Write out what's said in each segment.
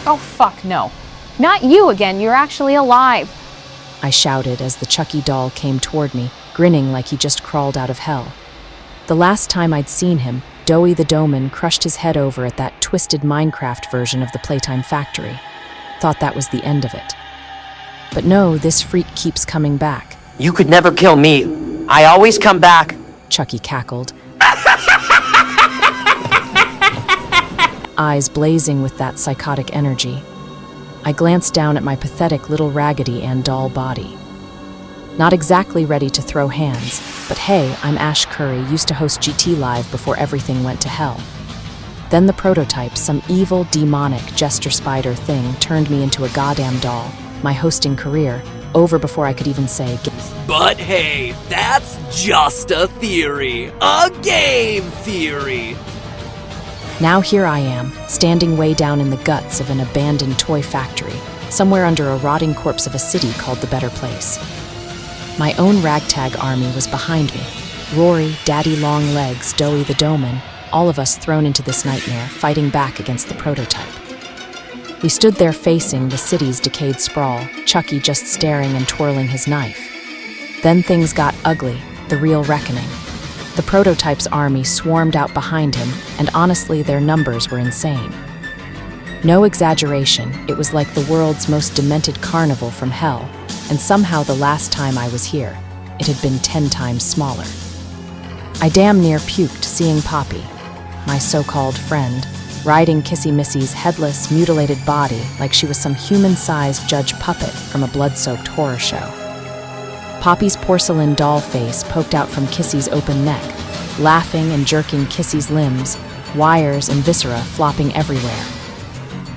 Oh, fuck no. Not you again, you're actually alive. I shouted as the Chucky doll came toward me, grinning like he just crawled out of hell. The last time I'd seen him, Doey the Domen crushed his head over at that twisted Minecraft version of the Playtime Factory. Thought that was the end of it. But no, this freak keeps coming back. You could never kill me. I always come back. Chucky cackled, eyes blazing with that psychotic energy. I glanced down at my pathetic little Raggedy Ann doll body. Not exactly ready to throw hands, but hey, I'm Ash Curry, used to host GT Live before everything went to hell. Then the prototype, some evil, demonic jester spider thing, turned me into a goddamn doll. My hosting career, over before I could even say But hey, that's just a theory. A game theory. Now here I am, standing way down in the guts of an abandoned toy factory, somewhere under a rotting corpse of a city called the Better Place. My own ragtag army was behind me. Rory, Daddy Longlegs, Doey the Domen, all of us thrown into this nightmare, fighting back against the prototype. We stood there facing the city's decayed sprawl, Chucky just staring and twirling his knife. Then things got ugly, the real reckoning. The prototype's army swarmed out behind him, and honestly, their numbers were insane. No exaggeration, it was like the world's most demented carnival from hell, and somehow the last time I was here, it had been 10 times smaller. I damn near puked seeing Poppy, my so-called friend, riding Kissy Missy's headless, mutilated body like she was some human-sized judge puppet from a blood-soaked horror show. Poppy's porcelain doll face poked out from Kissy's open neck, laughing and jerking Kissy's limbs, wires and viscera flopping everywhere.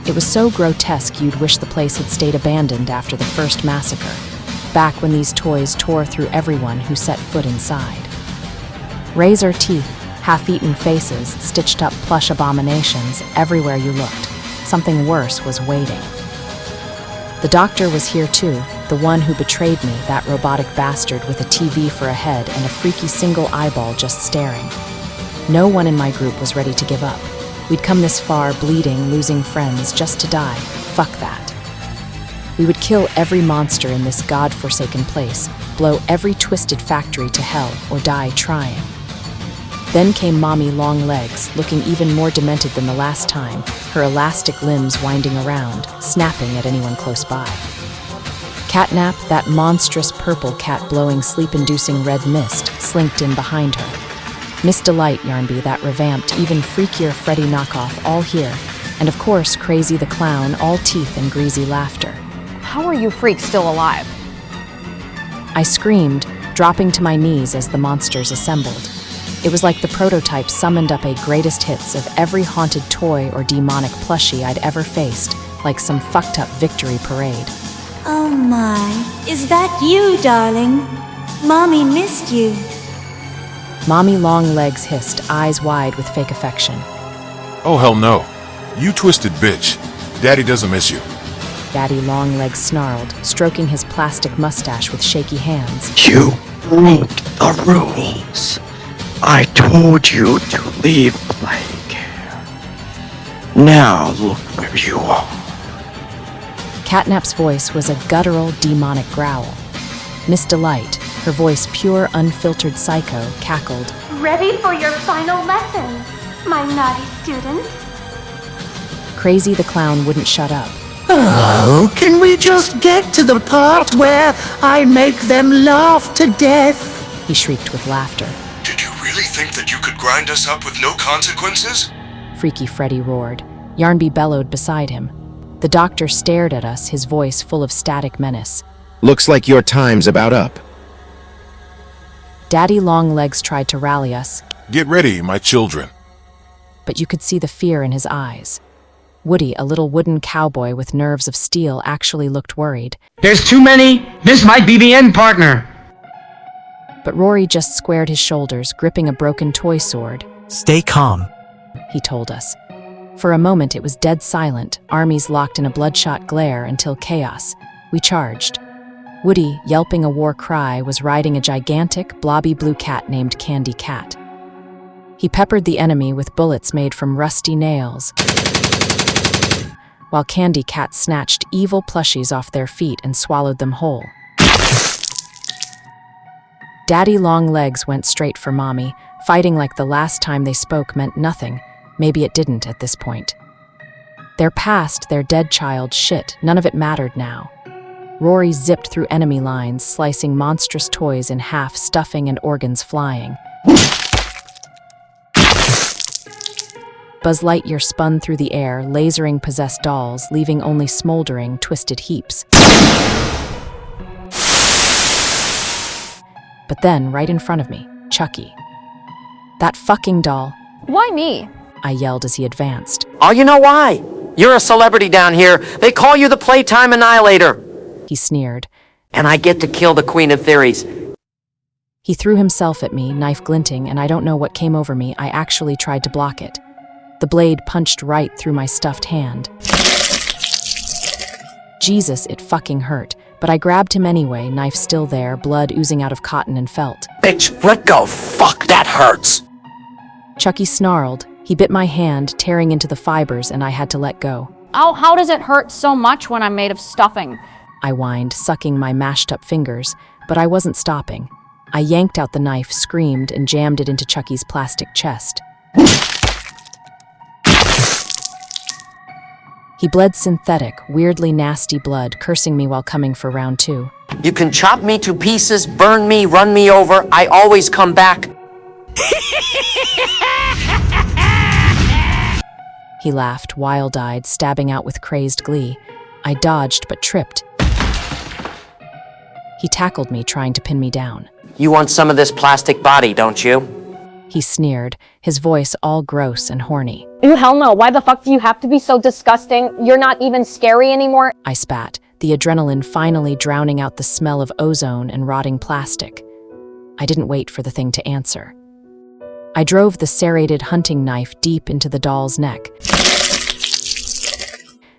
It was so grotesque you'd wish the place had stayed abandoned after the first massacre, back when these toys tore through everyone who set foot inside. Razor teeth, half-eaten faces, stitched-up plush abominations everywhere you looked. Something worse was waiting. The doctor was here too, the one who betrayed me, that robotic bastard with a TV for a head and a freaky single eyeball just staring. No one in my group was ready to give up. We'd come this far, bleeding, losing friends, just to die. Fuck that. We would kill every monster in this god-forsaken place, blow every twisted factory to hell, or die trying. Then came Mommy Longlegs, looking even more demented than the last time, her elastic limbs winding around, snapping at anyone close by. Catnap, that monstrous purple cat blowing sleep-inducing red mist, slinked in behind her. Miss Delight Yarnby, that revamped, even freakier Freddy knockoff, all here. And of course, Crazy the Clown, all teeth and greasy laughter. How are you freaks still alive? I screamed, dropping to my knees as the monsters assembled. It was like the prototype summoned up a greatest hits of every haunted toy or demonic plushie I'd ever faced, like some fucked-up victory parade. Oh my, is that you, darling? Mommy missed you. Mommy Longlegs hissed, eyes wide with fake affection. Oh hell no. You twisted bitch. Daddy doesn't miss you. Daddy Longlegs snarled, stroking his plastic mustache with shaky hands. You broke the rules. I told you to leave Plague. Now look where you are. Catnap's voice was a guttural, demonic growl. Miss Delight, her voice pure, unfiltered psycho, cackled. Ready for your final lesson, my naughty student? Crazy the Clown wouldn't shut up. Oh, can we just get to the part where I make them laugh to death? He shrieked with laughter. Did you really think that you could grind us up with no consequences? Freaky Freddy roared. Yarnby bellowed beside him. The doctor stared at us, his voice full of static menace. Looks like your time's about up. Daddy Longlegs tried to rally us. Get ready, my children. But you could see the fear in his eyes. Woody, a little wooden cowboy with nerves of steel, actually looked worried. There's too many. This might be the end, partner. But Rory just squared his shoulders, gripping a broken toy sword. Stay calm, he told us. For a moment it was dead silent, armies locked in a bloodshot glare until chaos. We charged. Woody, yelping a war cry, was riding a gigantic, blobby blue cat named Candy Cat. He peppered the enemy with bullets made from rusty nails, while Candy Cat snatched evil plushies off their feet and swallowed them whole. Daddy Longlegs went straight for Mommy, fighting like the last time they spoke meant nothing. Maybe it didn't at this point. Their past, their dead child, shit, none of it mattered now. Rory zipped through enemy lines, slicing monstrous toys in half, stuffing and organs flying. Buzz Lightyear spun through the air, lasering possessed dolls, leaving only smoldering, twisted heaps. But then, right in front of me, Chucky. That fucking doll. Why me? I yelled as he advanced. Oh, you know why? You're a celebrity down here. They call you the Playtime Annihilator. He sneered. And I get to kill the Queen of Theories. He threw himself at me, knife glinting, and I don't know what came over me. I actually tried to block it. The blade punched right through my stuffed hand. Jesus, it fucking hurt. But I grabbed him anyway, knife still there, blood oozing out of cotton and felt. Bitch, let go. Fuck, that hurts. Chucky snarled. He bit my hand, tearing into the fibers, and I had to let go. Oh, how does it hurt so much when I'm made of stuffing? I whined, sucking my mashed-up fingers, but I wasn't stopping. I yanked out the knife, screamed, and jammed it into Chucky's plastic chest. He bled synthetic, weirdly nasty blood, cursing me while coming for round 2. You can chop me to pieces, burn me, run me over. I always come back. He laughed, wild-eyed, stabbing out with crazed glee. I dodged but tripped. He tackled me, trying to pin me down. You want some of this plastic body, don't you? He sneered, his voice all gross and horny. Ew, hell no. Why the fuck do you have to be so disgusting? You're not even scary anymore. I spat, the adrenaline finally drowning out the smell of ozone and rotting plastic. I didn't wait for the thing to answer. I drove the serrated hunting knife deep into the doll's neck,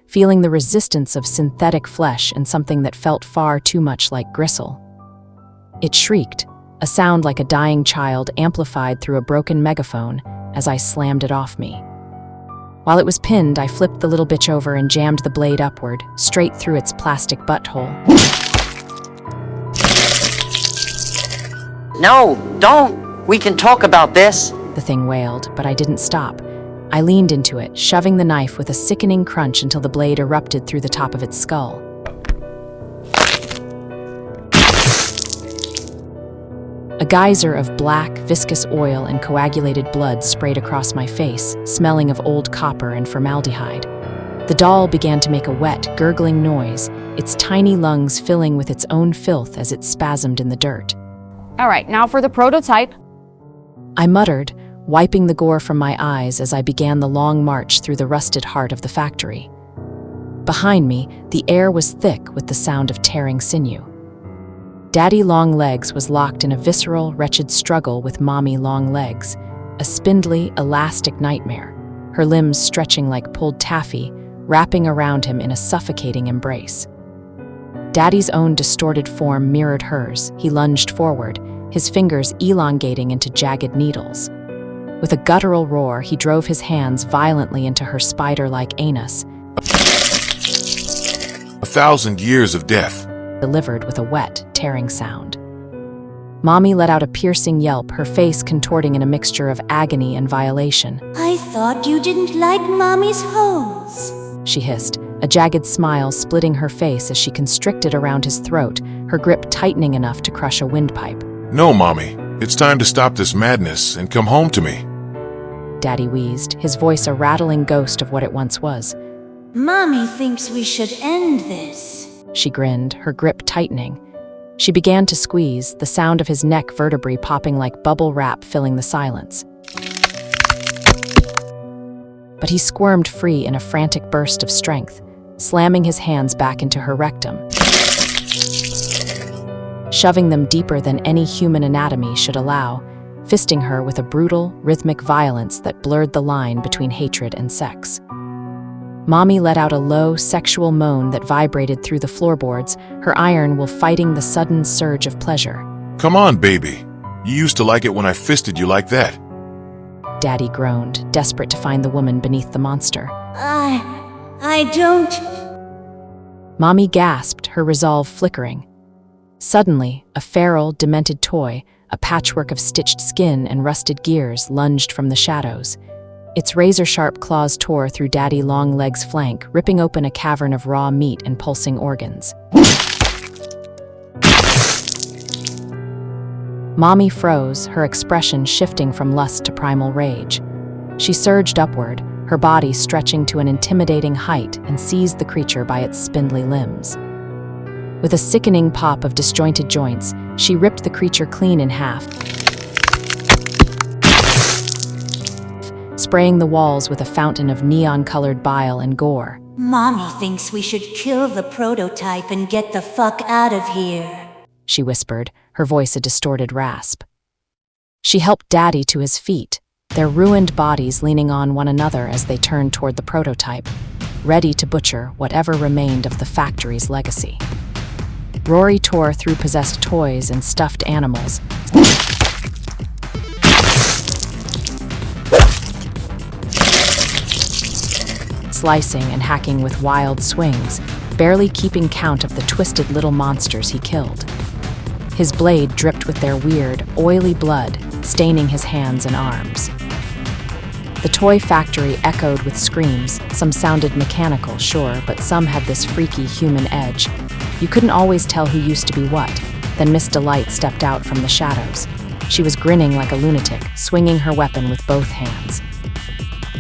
feeling the resistance of synthetic flesh and something that felt far too much like gristle. It shrieked, a sound like a dying child amplified through a broken megaphone as I slammed it off me. While it was pinned, I flipped the little bitch over and jammed the blade upward, straight through its plastic butthole. No, don't. We can talk about this. The thing wailed, but I didn't stop. I leaned into it, shoving the knife with a sickening crunch until the blade erupted through the top of its skull. A geyser of black, viscous oil and coagulated blood sprayed across my face, smelling of old copper and formaldehyde. The doll began to make a wet, gurgling noise, its tiny lungs filling with its own filth as it spasmed in the dirt. All right, now for the prototype. I muttered, wiping the gore from my eyes as I began the long march through the rusted heart of the factory. Behind me, the air was thick with the sound of tearing sinew. Daddy Longlegs was locked in a visceral, wretched struggle with Mommy Longlegs, a spindly, elastic nightmare, her limbs stretching like pulled taffy, wrapping around him in a suffocating embrace. Daddy's own distorted form mirrored hers. He lunged forward, his fingers elongating into jagged needles. With a guttural roar, he drove his hands violently into her spider-like anus, 1,000 years of death. Delivered with a wet, tearing sound. Mommy let out a piercing yelp, her face contorting in a mixture of agony and violation. I thought you didn't like Mommy's holes. She hissed, a jagged smile splitting her face as she constricted around his throat, her grip tightening enough to crush a windpipe. No, Mommy. It's time to stop this madness and come home to me. Daddy wheezed, his voice a rattling ghost of what it once was. Mommy thinks we should end this. She grinned, her grip tightening. She began to squeeze, the sound of his neck vertebrae popping like bubble wrap filling the silence. But he squirmed free in a frantic burst of strength, slamming his hands back into her rectum, shoving them deeper than any human anatomy should allow, fisting her with a brutal, rhythmic violence that blurred the line between hatred and sex. Mommy let out a low, sexual moan that vibrated through the floorboards, her iron will fighting the sudden surge of pleasure. Come on, baby. You used to like it when I fisted you like that. Daddy groaned, desperate to find the woman beneath the monster. I don't... Mommy gasped, her resolve flickering. Suddenly, a feral, demented toy, a patchwork of stitched skin and rusted gears, lunged from the shadows. Its razor-sharp claws tore through Daddy Longlegs' flank, ripping open a cavern of raw meat and pulsing organs. Mommy froze, her expression shifting from lust to primal rage. She surged upward, her body stretching to an intimidating height, and seized the creature by its spindly limbs. With a sickening pop of disjointed joints, she ripped the creature clean in half, spraying the walls with a fountain of neon-colored bile and gore. Mommy thinks we should kill the prototype and get the fuck out of here, she whispered, her voice a distorted rasp. She helped Daddy to his feet, their ruined bodies leaning on one another as they turned toward the prototype, ready to butcher whatever remained of the factory's legacy. Rory tore through possessed toys and stuffed animals, slicing and hacking with wild swings, barely keeping count of the twisted little monsters he killed. His blade dripped with their weird, oily blood, staining his hands and arms. The toy factory echoed with screams. Some sounded mechanical, sure, but some had this freaky human edge. You couldn't always tell who used to be what. Then Miss Delight stepped out from the shadows. She was grinning like a lunatic, swinging her weapon with both hands.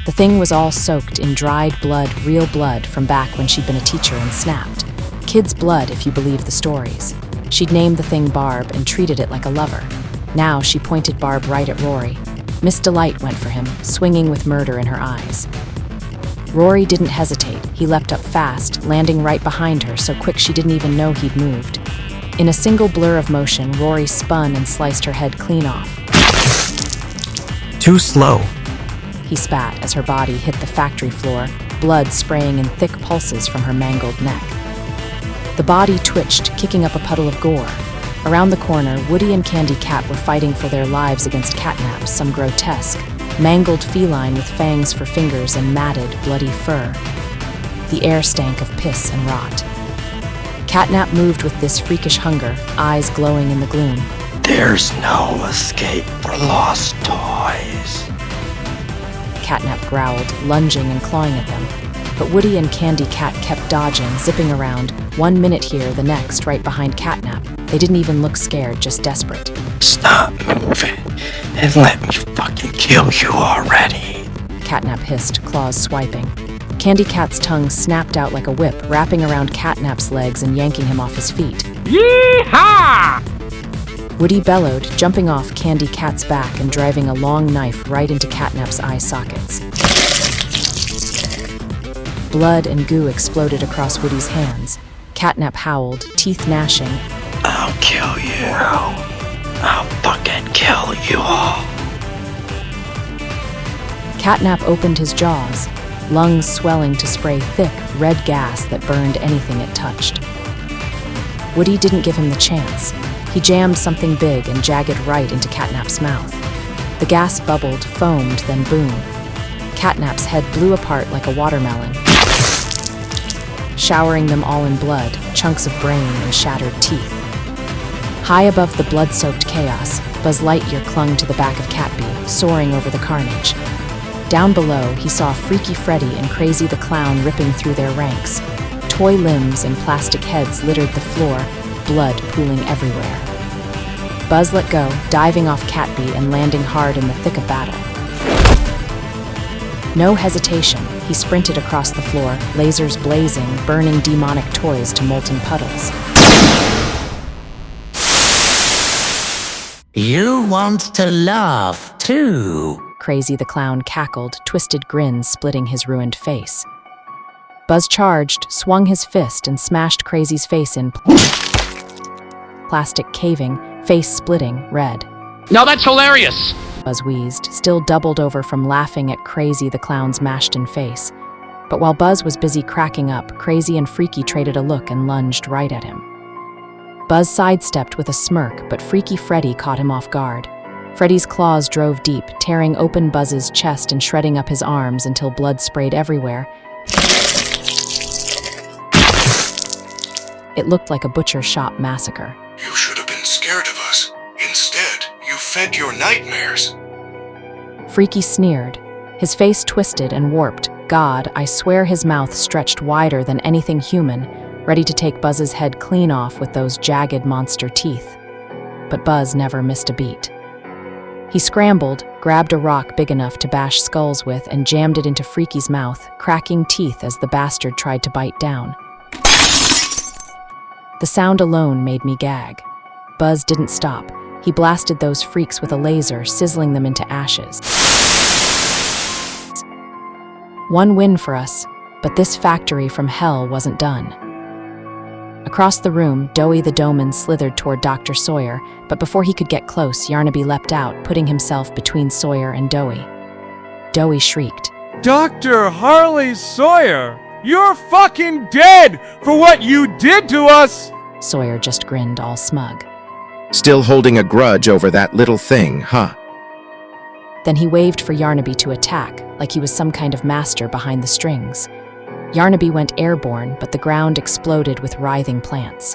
The thing was all soaked in dried blood, real blood from back when she'd been a teacher and snapped. Kid's blood, if you believe the stories. She'd named the thing Barb and treated it like a lover. Now she pointed Barb right at Rory. Miss Delight went for him, swinging with murder in her eyes. Rory didn't hesitate. He leapt up fast, landing right behind her so quick she didn't even know he'd moved. In a single blur of motion, Rory spun and sliced her head clean off. Too slow. He spat as her body hit the factory floor, blood spraying in thick pulses from her mangled neck. The body twitched, kicking up a puddle of gore. Around the corner, Woody and Candy Cat were fighting for their lives against Catnap, some grotesque, mangled feline with fangs for fingers and matted, bloody fur. The air stank of piss and rot. Catnap moved with this freakish hunger, eyes glowing in the gloom. There's no escape for lost toys. Catnap growled, lunging and clawing at them. But Woody and Candy Cat kept dodging, zipping around, 1 minute here, the next, right behind Catnap. They didn't even look scared, just desperate. Stop moving and let me fucking kill you already. Catnap hissed, claws swiping. Candy Cat's tongue snapped out like a whip, wrapping around Catnap's legs and yanking him off his feet. Yee-haw! Woody bellowed, jumping off Candy Cat's back and driving a long knife right into Catnap's eye sockets. Blood and goo exploded across Woody's hands. Catnap howled, teeth gnashing. I'll kill you. I'll fucking kill you all. Catnap opened his jaws, lungs swelling to spray thick, red gas that burned anything it touched. Woody didn't give him the chance. He jammed something big and jagged right into Catnap's mouth. The gas bubbled, foamed, then boom. Catnap's head blew apart like a watermelon, showering them all in blood, chunks of brain and shattered teeth. High above the blood-soaked chaos, Buzz Lightyear clung to the back of Catbee, soaring over the carnage. Down below, he saw Freaky Freddy and Crazy the Clown ripping through their ranks. Toy limbs and plastic heads littered the floor, blood pooling everywhere. Buzz let go, diving off Catbee and landing hard in the thick of battle. No hesitation, he sprinted across the floor, lasers blazing, burning demonic toys to molten puddles. You want to laugh, too? Crazy the Clown cackled, twisted grins splitting his ruined face. Buzz charged, swung his fist, and smashed Crazy's face in, plastic caving, face splitting, red. Now that's hilarious! Buzz wheezed, still doubled over from laughing at Crazy the Clown's mashed-in face. But while Buzz was busy cracking up, Crazy and Freaky traded a look and lunged right at him. Buzz sidestepped with a smirk, but Freaky Freddy caught him off guard. Freddy's claws drove deep, tearing open Buzz's chest and shredding up his arms until blood sprayed everywhere. It looked like a butcher shop massacre. You should have been scared of us. Instead, you fed your nightmares. Freaky sneered. His face twisted and warped. God, I swear his mouth stretched wider than anything human, ready to take Buzz's head clean off with those jagged monster teeth. But Buzz never missed a beat. He scrambled, grabbed a rock big enough to bash skulls with, and jammed it into Freaky's mouth, cracking teeth as the bastard tried to bite down. The sound alone made me gag. Buzz didn't stop. He blasted those freaks with a laser, sizzling them into ashes. One win for us, but this factory from hell wasn't done. Across the room, Doey the Domen slithered toward Dr. Sawyer, but before he could get close, Yarnaby leapt out, putting himself between Sawyer and Doey. Doey shrieked. Dr. Harley Sawyer, you're fucking dead for what you did to us! Sawyer just grinned, all smug. Still holding a grudge over that little thing, huh? Then he waved for Yarnaby to attack, like he was some kind of master behind the strings. Yarnaby went airborne, but the ground exploded with writhing plants.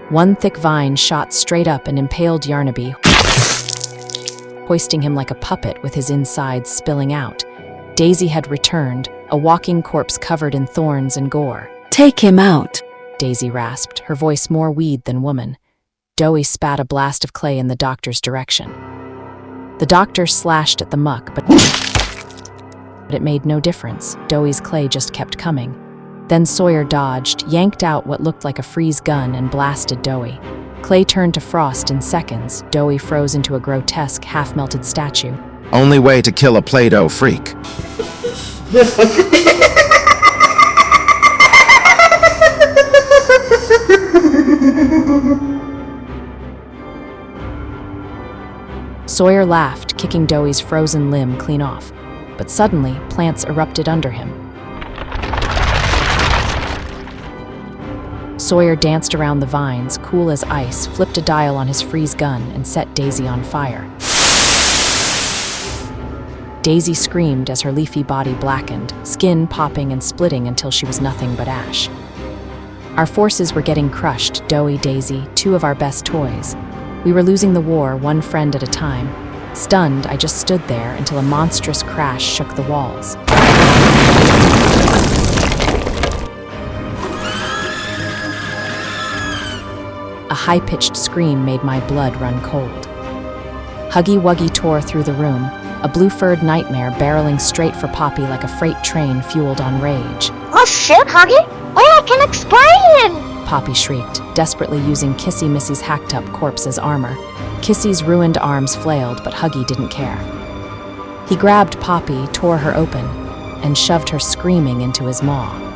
One thick vine shot straight up and impaled Yarnaby, hoisting him like a puppet with his insides spilling out. Daisy had returned, a walking corpse covered in thorns and gore. Take him out, Daisy rasped, her voice more weed than woman. Doey spat a blast of clay in the doctor's direction. The doctor slashed at the muck, but it made no difference. Doey's clay just kept coming. Then Sawyer dodged, yanked out what looked like a freeze gun, and blasted Doey. Clay turned to frost in seconds. Doey froze into a grotesque, half-melted statue. Only way to kill a Play-Doh freak. Sawyer laughed, kicking Doey's frozen limb clean off. But suddenly, plants erupted under him. Sawyer danced around the vines, cool as ice, flipped a dial on his freeze gun, and set Daisy on fire. Daisy screamed as her leafy body blackened, skin popping and splitting until she was nothing but ash. Our forces were getting crushed, Doey, Daisy, two of our best toys. We were losing the war, one friend at a time. Stunned, I just stood there until a monstrous crash shook the walls. A high-pitched scream made my blood run cold. Huggy Wuggy tore through the room, a blue-furred nightmare barreling straight for Poppy like a freight train fueled on rage. Oh shit, Huggy! Wait, I can explain! Poppy shrieked, desperately using Kissy Missy's hacked-up corpse as armor. Kissy's ruined arms flailed, but Huggy didn't care. He grabbed Poppy, tore her open, and shoved her screaming into his maw.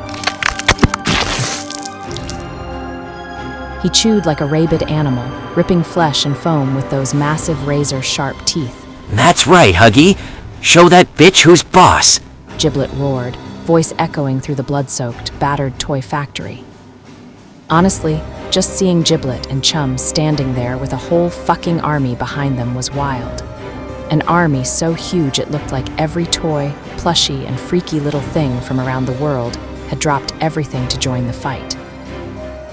He chewed like a rabid animal, ripping flesh and foam with those massive razor-sharp teeth. That's right, Huggy. Show that bitch who's boss. Giblet roared, voice echoing through the blood-soaked, battered toy factory. Honestly, just seeing Giblet and Chum standing there with a whole fucking army behind them was wild. An army so huge it looked like every toy, plushie, and freaky little thing from around the world had dropped everything to join the fight.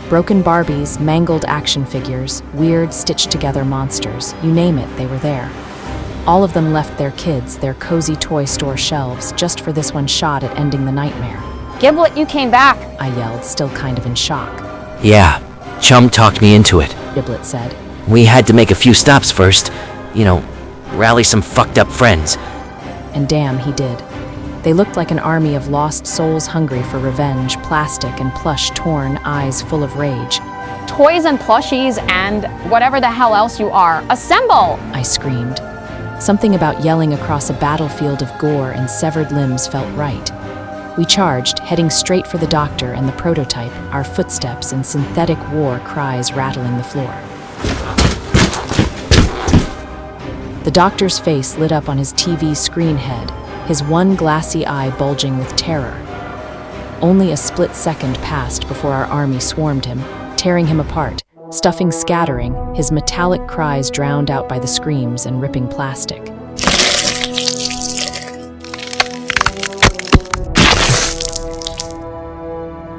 Broken Barbies, mangled action figures, weird stitched-together monsters, you name it, they were there. All of them left their kids, their cozy toy store shelves, just for this one shot at ending the nightmare. Giblet, you came back! I yelled, still kind of in shock. Yeah, Chum talked me into it. Giblet said. We had to make a few stops first. You know, rally some fucked up friends. And damn, he did. They looked like an army of lost souls hungry for revenge, plastic and plush torn, eyes full of rage. Toys and plushies and whatever the hell else you are, assemble! I screamed. Something about yelling across a battlefield of gore and severed limbs felt right. We charged, heading straight for the doctor and the prototype, our footsteps and synthetic war cries rattling the floor. The doctor's face lit up on his TV screen head, his one glassy eye bulging with terror. Only a split second passed before our army swarmed him, tearing him apart, stuffing scattering, his metallic cries drowned out by the screams and ripping plastic.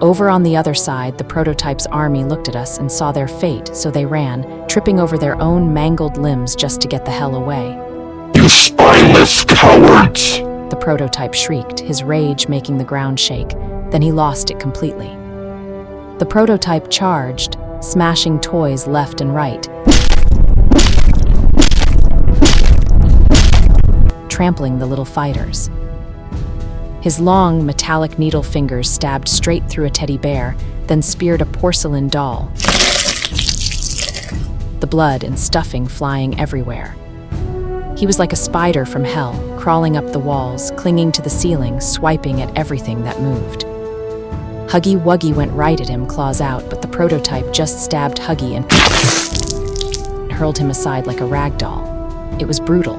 Over on the other side, the prototype's army looked at us and saw their fate, so they ran, tripping over their own mangled limbs just to get the hell away. You spineless cowards! The prototype shrieked, his rage making the ground shake. Then he lost it completely. The prototype charged, smashing toys left and right, trampling the little fighters. His long, metallic needle fingers stabbed straight through a teddy bear, then speared a porcelain doll, the blood and stuffing flying everywhere. He was like a spider from hell, crawling up the walls, clinging to the ceiling, swiping at everything that moved. Huggy Wuggy went right at him, claws out, but the prototype just stabbed Huggy and hurled him aside like a rag doll. It was brutal.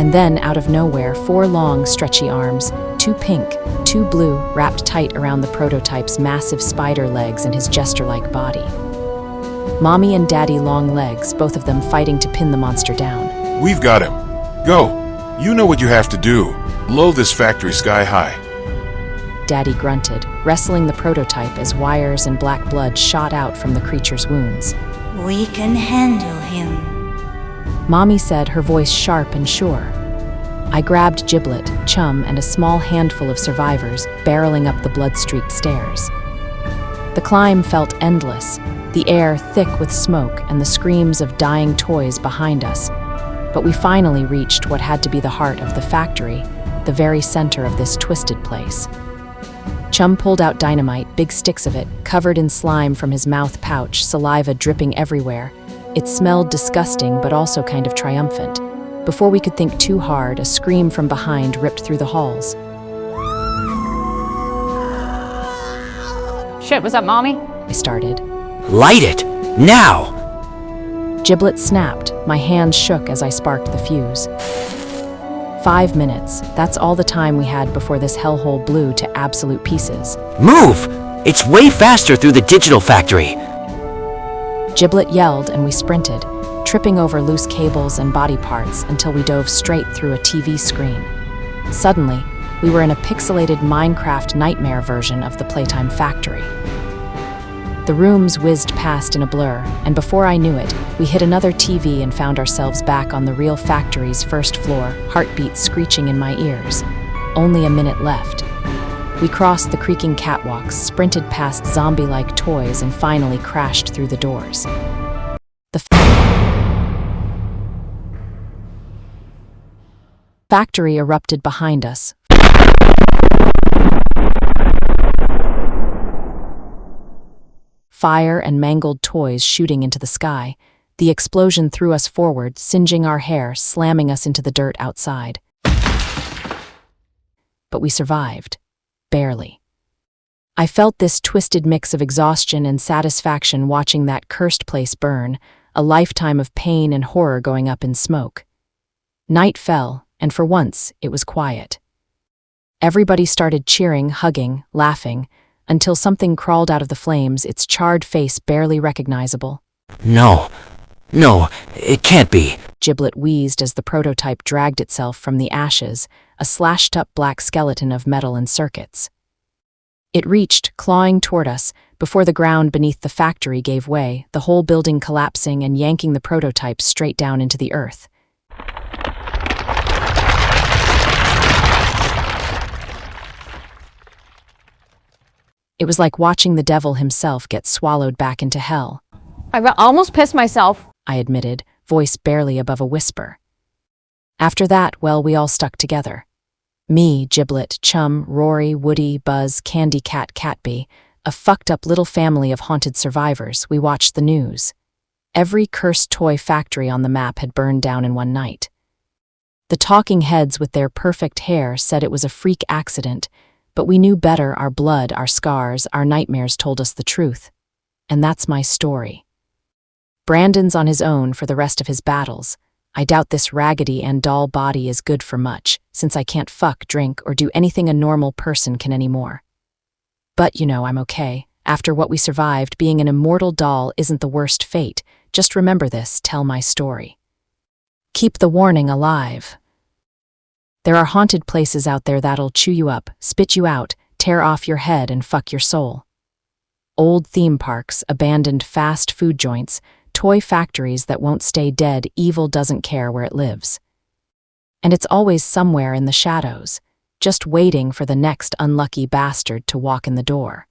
And then, out of nowhere, 4 long, stretchy arms, 2 pink, 2 blue, wrapped tight around the prototype's massive spider legs and his jester-like body. Mommy and Daddy Longlegs, both of them fighting to pin the monster down. We've got him. Go. You know what you have to do. Blow this factory sky high. Daddy grunted, wrestling the prototype as wires and black blood shot out from the creature's wounds. We can handle him. Mommy said, her voice sharp and sure. I grabbed Giblet, Chum, and a small handful of survivors, barreling up the blood-streaked stairs. The climb felt endless, the air thick with smoke and the screams of dying toys behind us. But we finally reached what had to be the heart of the factory, the very center of this twisted place. Chum pulled out dynamite, big sticks of it, covered in slime from his mouth pouch, saliva dripping everywhere. It smelled disgusting, but also kind of triumphant. Before we could think too hard, a scream from behind ripped through the halls. Shit, what's up, Mommy? I started. Light it! Now! Giblet snapped. My hands shook as I sparked the fuse. 5 minutes. That's all the time we had before this hellhole blew to absolute pieces. Move! It's way faster through the digital factory. Giblet yelled and we sprinted, tripping over loose cables and body parts until we dove straight through a TV screen. Suddenly, we were in a pixelated Minecraft nightmare version of the Playtime factory. The rooms whizzed past in a blur, and before I knew it, we hit another TV and found ourselves back on the real factory's first floor, heartbeats screeching in my ears. Only a minute left. We crossed the creaking catwalks, sprinted past zombie-like toys, and finally crashed through the doors. The factory erupted behind us. Fire and mangled toys shooting into the sky. The explosion threw us forward, singeing our hair, slamming us into the dirt outside. But we survived. Barely. I felt this twisted mix of exhaustion and satisfaction watching that cursed place burn, a lifetime of pain and horror going up in smoke. Night fell, and for once, it was quiet. Everybody started cheering, hugging, laughing, until something crawled out of the flames, its charred face barely recognizable. No, it can't be. Giblet wheezed as the prototype dragged itself from the ashes, a slashed-up black skeleton of metal and circuits. It reached, clawing toward us, before the ground beneath the factory gave way, the whole building collapsing and yanking the prototype straight down into the earth. It was like watching the devil himself get swallowed back into hell. I almost pissed myself. I admitted, voice barely above a whisper. After that, well, we all stuck together. Me, Giblet, Chum, Rory, Woody, Buzz, Candy Cat, Catbee, a fucked-up little family of haunted survivors. We watched the news. Every cursed toy factory on the map had burned down in one night. The talking heads with their perfect hair said it was a freak accident, but we knew better. Our blood, our scars, our nightmares told us the truth. And that's my story. Brandon's on his own for the rest of his battles. I doubt this raggedy and doll body is good for much, since I can't fuck, drink, or do anything a normal person can anymore. But, I'm okay. After what we survived, being an immortal doll isn't the worst fate. Just remember this, tell my story. Keep the warning alive. There are haunted places out there that'll chew you up, spit you out, tear off your head, and fuck your soul. Old theme parks, abandoned fast food joints, toy factories that won't stay dead, evil doesn't care where it lives. And it's always somewhere in the shadows, just waiting for the next unlucky bastard to walk in the door.